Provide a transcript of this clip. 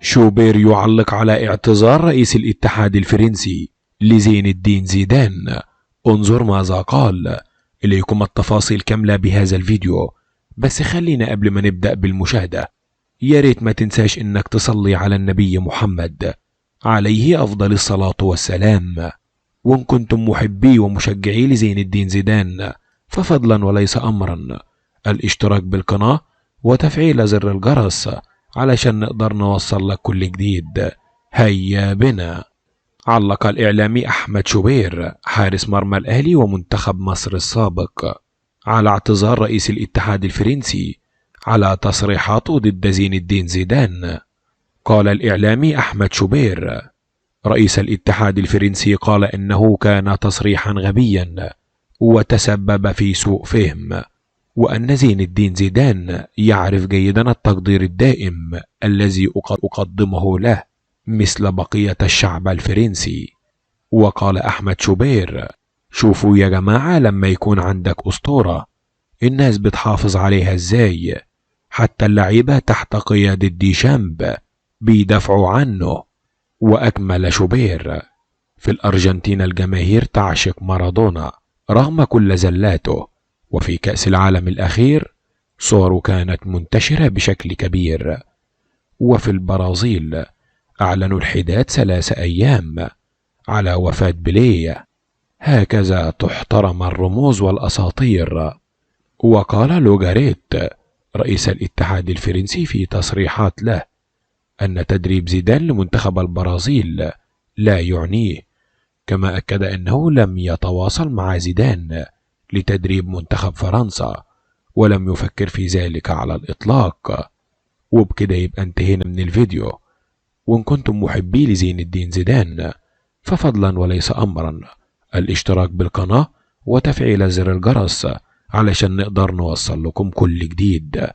شوبير يعلق على اعتذار رئيس الاتحاد الفرنسي لزين الدين زيدان. انظر ماذا قال. إليكم التفاصيل كاملة بهذا الفيديو، بس خلينا قبل ما نبدأ بالمشاهدة يا ريت ما تنساش إنك تصلي على النبي محمد عليه أفضل الصلاة والسلام. وإن كنتم محبي ومشجعي لزين الدين زيدان ففضلا وليس أمرا الاشتراك بالقناة وتفعيل زر الجرس علشان نقدر نوصل لك كل جديد. هيا بنا. علق الإعلامي أحمد شوبير حارس مرمى الأهلي ومنتخب مصر السابق على اعتذار رئيس الاتحاد الفرنسي على تصريحاته ضد زين الدين زيدان. قال الإعلامي أحمد شوبير رئيس الاتحاد الفرنسي قال إنه كان تصريحا غبيا وتسبب في سوء فهم، وأن زين الدين زيدان يعرف جيدا التقدير الدائم الذي أقدمه له مثل بقية الشعب الفرنسي. وقال أحمد شوبير شوفوا يا جماعة، لما يكون عندك أسطورة الناس بتحافظ عليها ازاي، حتى اللعيبة تحت قيادة ديشامب بيدافعوا عنه. وأكمل شوبير في الأرجنتين الجماهير تعشق مارادونا رغم كل زلاته، وفي كأس العالم الأخير صوره كانت منتشرة بشكل كبير. وفي البرازيل أعلنوا الحداد 3 أيام على وفاة بيليه. هكذا تحترم الرموز والأساطير. وقال لوغاريت رئيس الاتحاد الفرنسي في تصريحات له أن تدريب زيدان لمنتخب البرازيل لا يعنيه، كما أكد أنه لم يتواصل مع زيدان لتدريب منتخب فرنسا ولم يفكر في ذلك على الإطلاق. وبكده يبقى انتهينا من الفيديو. وإن كنتم محبي لزين الدين زيدان ففضلا وليس أمرا الاشتراك بالقناة وتفعيل زر الجرس علشان نقدر نوصل لكم كل جديد.